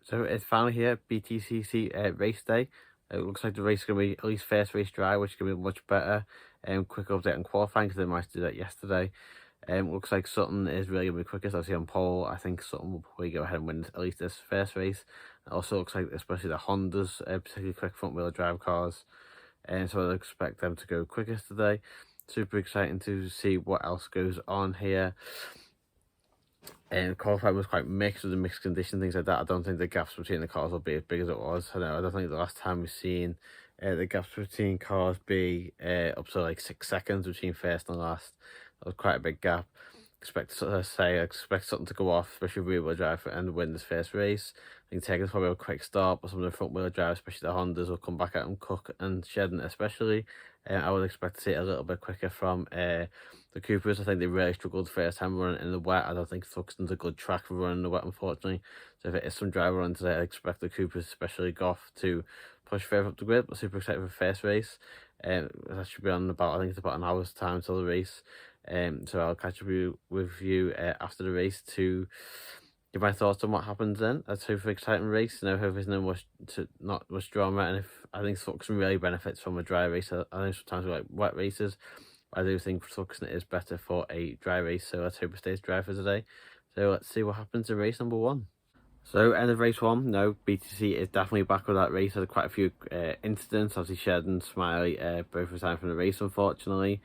So it's finally here, Btcc race day. It looks like the race is going to be at least first race dry, which is going to be much better. Quick update on qualifying because they managed to do that yesterday. Looks like Sutton is really going to be quickest, obviously on pole. I think Sutton will probably go ahead and win at least this first race. It also looks like especially the Hondas, particularly quick front wheel drive cars. And so I'd expect them to go quickest today. Super exciting to see what else goes on here. And qualifying was quite mixed with the mixed condition, things like that. I don't think the gaps between the cars will be as big as it was. I don't think the last time we've seen the gaps between cars be up to like 6 seconds between first and last. That was quite a big gap. Expect something to go off, especially rear wheel drive, and win this first race. I think Tegan's probably a quick start, but some of the front wheel drive, especially the Hondas, will come back out and Cook and Shedden especially. I would expect to see it a little bit quicker from the Coopers. I think they really struggled the first time running in the wet. I don't think Thruxton's a good track for running in the wet, unfortunately. So if it is some driver run today, I expect the Coopers, especially Goff, to push further up the grid. But super excited for the first race. That should be on about, I think it's about an hour's time till the race. So I'll catch up with you after the race to give my thoughts on what happens then. That's a super exciting race. You know, hope there's not much drama, and if I think Thruxton really benefits from a dry race. I know sometimes we like wet races. I do think Thruxton is better for a dry race, so let's hope it stays dry for today. So let's see what happens in race number 1. So end of race 1, no, Btcc is definitely back with that race. Had quite a few incidents, obviously Shed and Smiley both resigned from the race, unfortunately.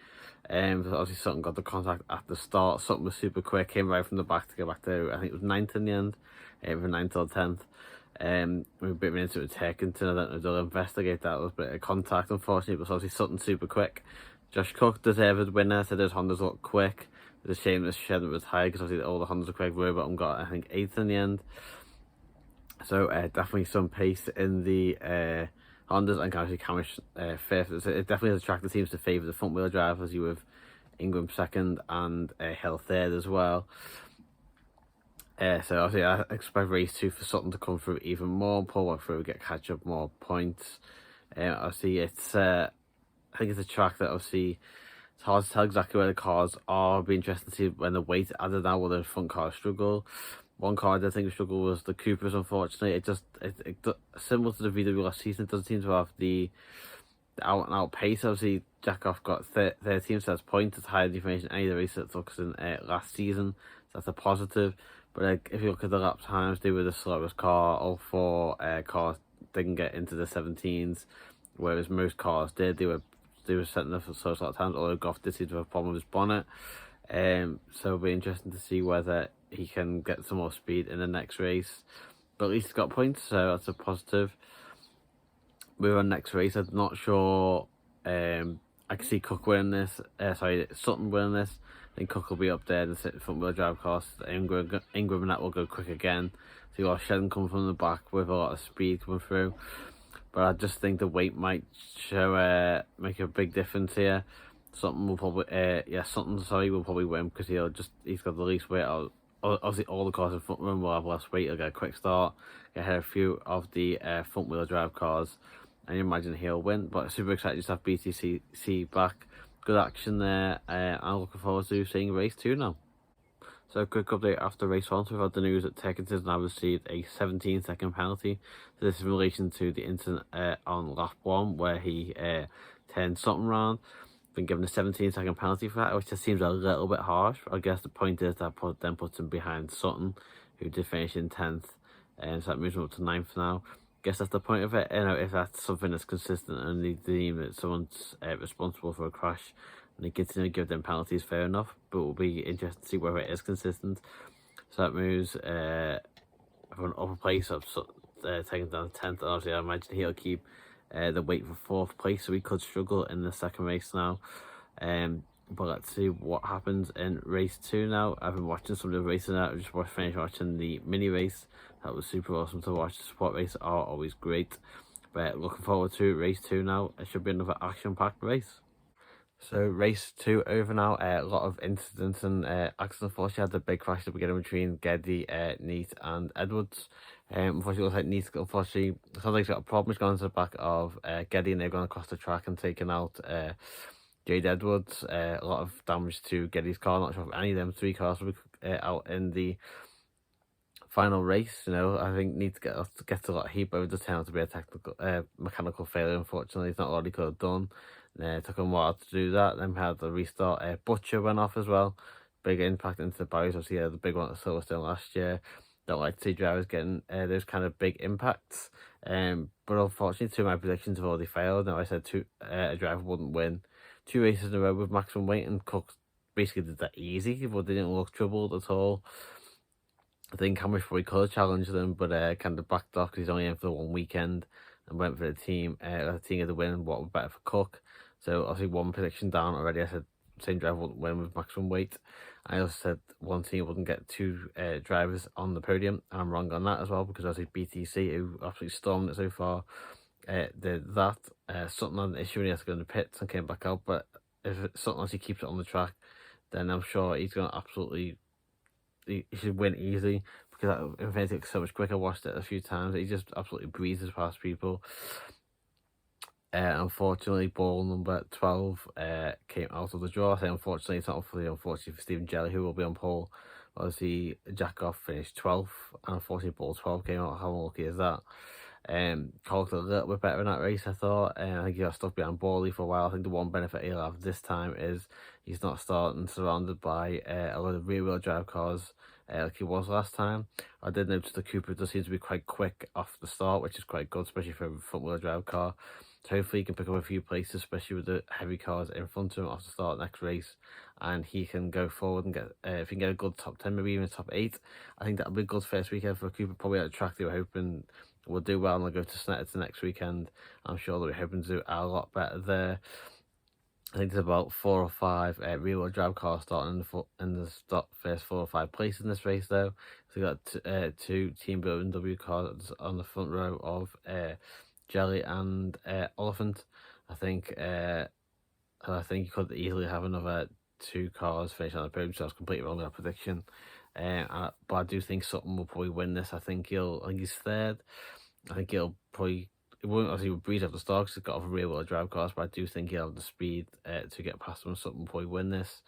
Obviously Sutton got the contact at the start. Sutton was super quick, came right from the back to get back to, I think it was 9th in the end, from 9th or 10th. We were a bit of an incident with Turkington. I don't know, they'll investigate that. It was a bit of contact, unfortunately, but obviously Sutton super quick. Josh Cook deserved winner, said his Hondas look quick. It's a shame that Shed was high because obviously all the Hondas are quick. Robot got, I think, 8th in the end. So definitely some pace in the Hondas, and obviously Camish 5th. So it definitely has a track that seems to favour the front wheel drive, as you with Ingram 2nd and Hill 3rd as well. So obviously I expect race 2 for Sutton to come through even more, pull back through, catch up more points. Obviously it's I think it's a track that obviously it's hard to tell exactly where the cars are. It'll be interesting to see when the weight added now, will the front cars struggle. One car I did think struggle was the Coopers, unfortunately. It similar to the VW last season, it doesn't seem to have the out and out pace. Obviously Jackoff got 13, so that's points. It's higher information any of the races that Thruxton last season, so that's a positive. But if you look at the lap times, they were the slowest car. All 4 cars didn't get into the 17s, whereas most cars did. They were setting up for slowest lap times, although Goff did seem to have a problem with his bonnet. So it'll be interesting to see whether he can get some more speed in the next race. But at least he's got points, so that's a positive. We're on next race. I'm not sure. I can see Cook winning this. Sutton winning this. I think Cook will be up there. The front wheel drive cars. Ingram and that will go quick again. So you'll have Shedden coming from the back with a lot of speed coming through. But I just think the weight might make a big difference here. Sutton will probably will probably win because he's got the least weight out. Obviously all the cars in front room will have less weight. He'll get a quick start, get ahead of a few of the front wheel drive cars, and you imagine he'll win. But super excited to have Btcc back. Good action there. I'm looking forward to seeing race 2 now. So quick update after race 1. So we've had the news that Turkington has now received a 17-second penalty. So this is in relation to the incident on lap 1 where he turned something round. Been given a 17-second penalty for that, which just seems a little bit harsh. I guess the point is that puts him behind Sutton, who did finish in 10th, and so that moves him up to 9th now. Guess that's the point of it. If that's something that's consistent and they deem that someone's responsible for a crash and they continue to give them penalties, fair enough. But it'll be interesting to see whether it is consistent. So that moves from an upper place up, taking down to 10th. And obviously, I imagine he'll keep the weight for 4th place, so he could struggle in the second race now. But let's see what happens in race 2 now. I've been watching some of the races now. I just finished watching the mini race. That was super awesome to watch. The sport races are always great. But looking forward to race 2 now. It should be another action-packed race. So race 2 over now. A lot of incidents and accidents. Unfortunately, had the big crash at the beginning between Geddy, Neat and Edwards. Unfortunately, it looks like Neat, unfortunately, sounds like he's got a problem. He's gone to the back of Geddy, and they've gone across the track and taken out Jade Edwards. A lot of damage to Geddy's car. Not sure if any of them 3 cars will be out in the final race, you know, I think needs to get a lot of heat over the town to be a mechanical failure. Unfortunately, it's not all he could have done. It took him a while to do that. Then we had the restart. Butcher went off as well. Big impact into the barriers. Obviously, the big one at Silverstone last year. Don't like to see drivers getting those kind of big impacts. But unfortunately, two of my predictions have already failed. Now I said a driver wouldn't win 2 races in a row with maximum weight, and Cook basically did that easy, but they didn't look troubled at all. I think Cameron probably could have challenged them, but kind of backed off because he's only in for the one weekend and went for the team. The team had to win. What was better for Cook? So obviously one prediction down already. I said same driver wouldn't win with maximum weight. I also said one team wouldn't get two drivers on the podium. I'm wrong on that as well, because obviously Btcc, who absolutely stormed it so far, did that. Sutton had an issue when he had to go in the pits and came back out, but if Sutton actually keeps it on the track, then I'm sure he's going to absolutely, he should win easily, because Infinity looks so much quicker. I watched it a few times. He just absolutely breezes past people. Unfortunately, ball number 12 came out of the draw. I say unfortunately, it's not unfortunately for Stephen Jelly, who will be on pole. Obviously, Jakoff finished 12th, and unfortunately, ball 12 came out. How unlucky is that? Cole looked a little bit better in that race, I thought. I think he got stuck behind Borley for a while. I think the one benefit he'll have this time is he's not starting surrounded by a lot of rear-wheel drive cars like he was last time. I did notice the Cooper does seem to be quite quick off the start, which is quite good, especially for a front-wheel drive car. So hopefully he can pick up a few places, especially with the heavy cars in front of him off the start next race, and he can go forward and get, if he can get a good top 10, maybe even top 8, I think that'll be a good first weekend for Cooper. Probably at the track they were hoping will do well, and they'll go to Snetterton next weekend. I'm sure they'll be hoping to do a lot better there. I think there's about 4 or 5 rear-wheel drive cars starting in the first 4 or 5 places in this race, though. So we got 2 Team BMW cars on the front row of Jelly and Oliphant. I think you could easily have another 2 cars finish on the podium, so I was completely wrong with that prediction. But I do think Sutton will probably win this. I think he's third. I think he won't obviously breeze off the start because he's got off a rear-wheel drive cars, but I do think he'll have the speed to get past him. Sutton will probably win this.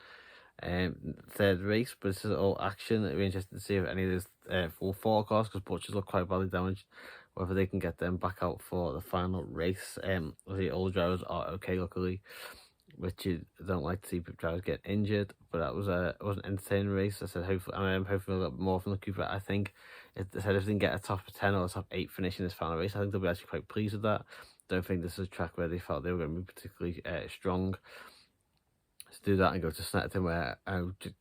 Third race, but this is all action. It'll be interesting to see if any of those 4 cars, because Butchers look quite badly damaged, whether they can get them back out for the final race. Obviously all the drivers are okay, luckily, which you don't like to see drivers get injured, but it was an entertaining race. I said hopefully a little bit more from the Cooper. I think if they can get a top 10 or a top 8 finish in this final race, I think they'll be actually quite pleased with that. Don't think this is a track where they felt they were going to be particularly strong. To do that and go to Snetterton, where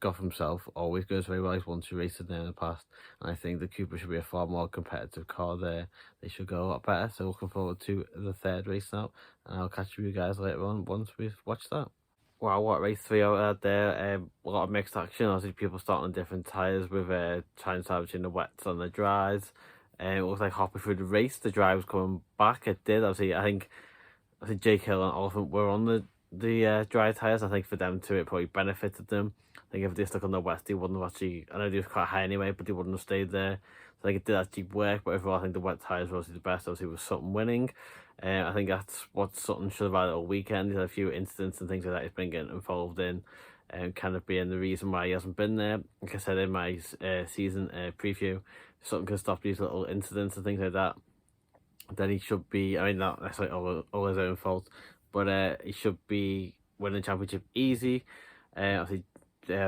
Goff himself always goes very well. He's won 2 races there in the past, and I think the Cooper should be a far more competitive car there. They should go a lot better. So looking forward to the third race now, and I'll catch you guys later on once we've watched that. Wow, what race 3 out there. A lot of mixed action. Obviously, people starting on different tyres with trying to salvage in the wets and the dries. It looks like halfway through the race, the dry was coming back. It did. Obviously, I think Jake Hill and Oliphant were on the dry tyres. I think for them too, it probably benefited them. I think if they stuck on the wet, they wouldn't have actually, I know they was quite high anyway, but they wouldn't have stayed there. So I think it did actually work, but overall I think the wet tyres were obviously the best. Obviously with Sutton winning. I think that's what Sutton should have had all weekend. He's had a few incidents and things like that he's been getting involved in, and kind of being the reason why he hasn't been there. Like I said in my season preview, Sutton can stop these little incidents and things like that. Then he should be, I mean, not necessarily all his own fault, but he should be winning the championship easy. Obviously,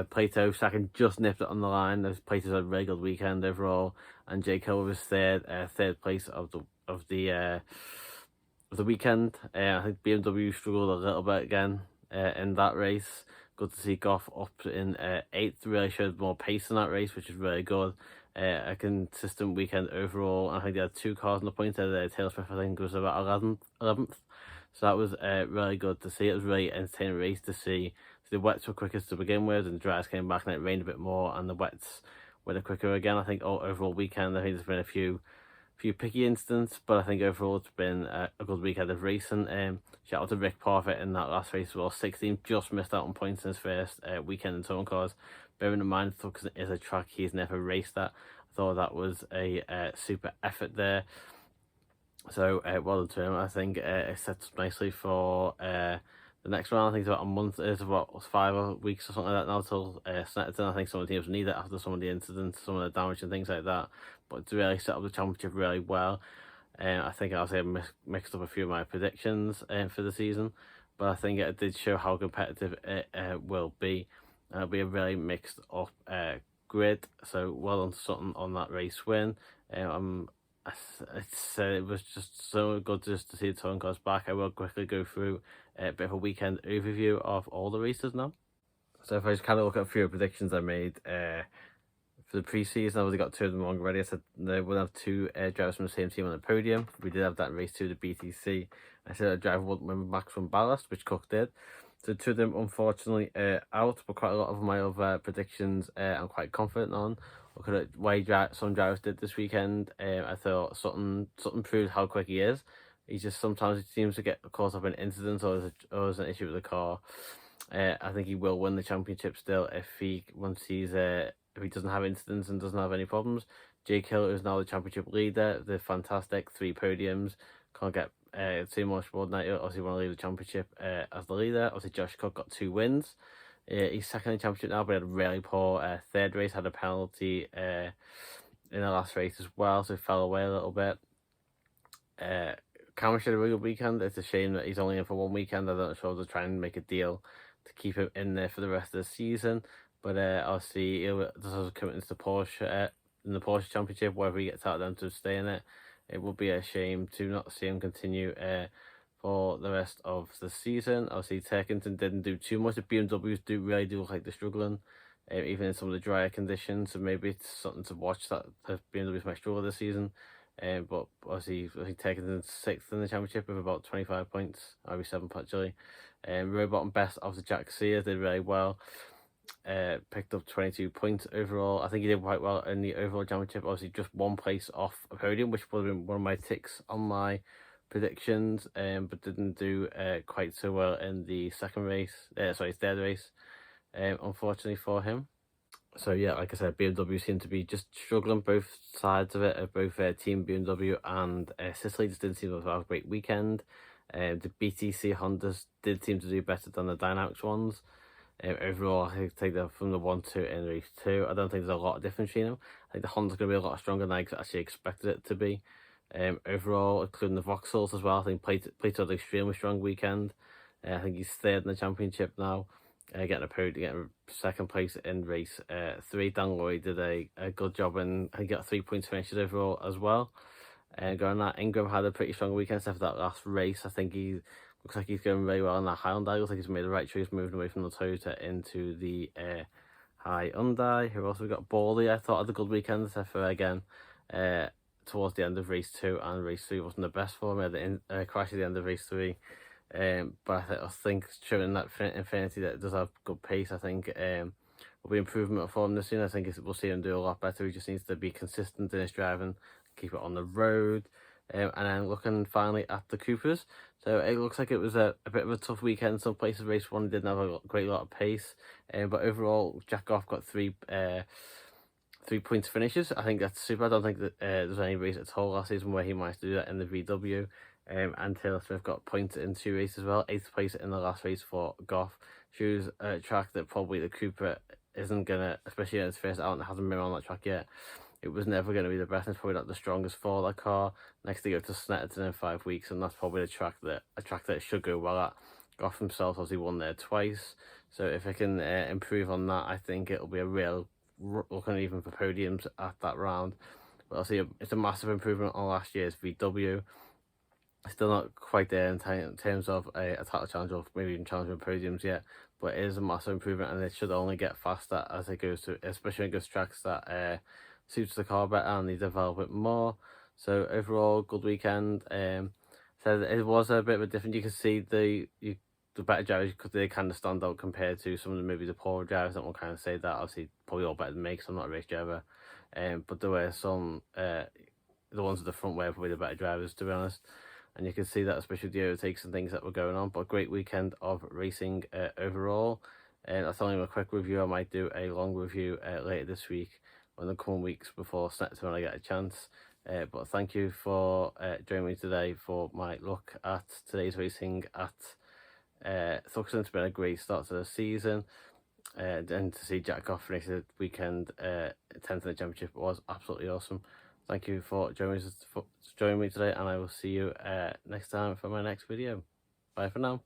Plato second just nipped it on the line. Plato's had a very good weekend overall, and Jake Hill was third place of the weekend. I think BMW struggled a little bit again in that race. Good to see Goff up in 8th. Really showed more pace in that race, which is really good. A consistent weekend overall. I think they had 2 cars on the points there. Taylor Swift, I think, was about 11th. So that was really good to see. It was really entertaining race to see. So the wets were quickest to begin with, and the dries came back, and it rained a bit more, and the wets went quicker again. I think overall weekend, I think there's been a few picky incidents, but I think overall it's been a good weekend of racing. Shout out to Rick Parfitt in that last race as well. 16th, just missed out on points in his first weekend in touring cars. Bearing in mind, Thruxton is a track he's never raced at. I thought that was a super effort there. So well done to him. I think it sets up nicely for the the next round. I think it's about a month. It's about 5 weeks or something like that now till Snetterton. I think some of the teams need it after some of the incidents, some of the damage and things like that. But to really set up the championship really well. I think I mixed up a few of my predictions for the season, but I think it did show how competitive it will be. It'll be a really mixed up grid. So well done to Sutton on that race win. It was just so good just to see the touring cars back. I will quickly go through a bit of a weekend overview of all the races now. So if I just kind of look at a few predictions I made for the pre-season, I've already got two of them wrong already. I said they would have two drivers from the same team on the podium. We did have that in race 2, the Btcc. I said a driver wouldn't win max from ballast, which Cook did. So two of them unfortunately out, but quite a lot of my other predictions I'm quite confident on. Looking at why some drivers did this weekend, I thought Sutton proved how quick he is. Sometimes he seems to get caught up in incidents or there's an issue with the car. I think he will win the championship still if he doesn't have incidents and doesn't have any problems. Jake Hill is now the championship leader. They're fantastic, 3 podiums. Can't get too much more than that. Obviously, want to lead the championship as the leader. Obviously, Josh Cook got 2 wins. He's second in the championship now, but he had a really poor third race. Had a penalty in the last race as well, so he fell away a little bit. Cameron had a really good weekend. It's a shame that he's only in for 1 weekend. I'm not sure they're trying to make a deal to keep him in there for the rest of the season. But obviously, there's also commitments to Porsche in the Porsche Championship. Whether he gets out of them to stay in it, it would be a shame to not see him continue for the rest of the season. Obviously, Turkington didn't do too much. The BMWs really do look like they're struggling, even in some of the drier conditions. So maybe it's something to watch that the BMWs might struggle this season. But obviously, I think Turkington's 6th in the championship with about 25 points, maybe 7 actually. Robot and Best of the Jack Sears did really well. Picked up 22 points overall. I think he did quite well in the overall championship. Obviously, just 1 place off a podium, which would have been one of my ticks on my predictions, but didn't do quite so well in the third race, unfortunately for him. So yeah, like I said, BMW seem to be just struggling both sides of it, both Team BMW and Sicily just didn't seem to have a great weekend. The Btcc Hondas did seem to do better than the Dynamics ones. Overall, I think they're from the 1-2 in race 2. I don't think there's a lot of difference between them. I think the Honda's going to be a lot stronger than I actually expected it to be. Overall, including the Vauxhalls as well, I think Plato had an extremely strong weekend. I think he's 3rd in the championship now, getting a 2nd place in race 3. Dan Lloyd did a good job and he got 3 points finishes overall as well. Going that, Ingram had a pretty strong weekend except for that last race. I think he looks like he's going very well in that Hyundai. Looks like he's made the right choice moving away from the Toyota into the Hyundai. Who also got Bawley, I thought, had a good weekend, except for again towards the end of race 2 and race 3 wasn't the best for him. He had a crash at the end of race 3. But I think showing that Infinity that it does have good pace, I think will be improvement for him this year. I think we'll see him do a lot better. He just needs to be consistent in his driving, keep it on the road. And then looking finally at the Coopers. So it looks like it was a bit of a tough weekend. Some places race 1 didn't have a great lot of pace. But overall, Jack Goff got 3 points finishes. I think that's super. I don't think that there's any race at all last season where he managed to do that in the VW. And Taylor Smith got points in 2 races as well. 8th place in the last race for Goff. Shows a track that probably the Cooper isn't gonna, especially in its first out and it hasn't been on that track yet. It was never going to be the best. It's probably not the strongest for that car. Next they go to Snetterton in 5 weeks, and that's probably a track that it should go well at. Goff himself obviously won there twice, so if it can improve on that, I think it'll be a real looking even for podiums at that round. But obviously it's a massive improvement on last year's VW. Still not quite there in terms of a title challenge or maybe even challenging podiums yet, but it is a massive improvement, and it should only get faster as it goes to, especially when it goes to tracks that suits the car better and they develop it more. So overall, good weekend. So it was a bit of a different. You can see the better drivers because they kind of stand out compared to some of maybe the poorer drivers. That will kind of say that. Obviously, probably all better than me because I'm not a race driver. But there were some the ones at the front were probably the better drivers, to be honest. And you can see that especially with the overtakes and things that were going on. But a great weekend of racing overall. And that's only a quick review. I might do a long review later this week, in the coming weeks before Snetterton when I get a chance. But thank you for joining me today for my look at today's racing at Thruxton's been a great start to the season. And to see Jack Goff finish the weekend 10th in the championship was absolutely awesome. Thank you for joining me today, and I will see you next time for my next video. Bye for now.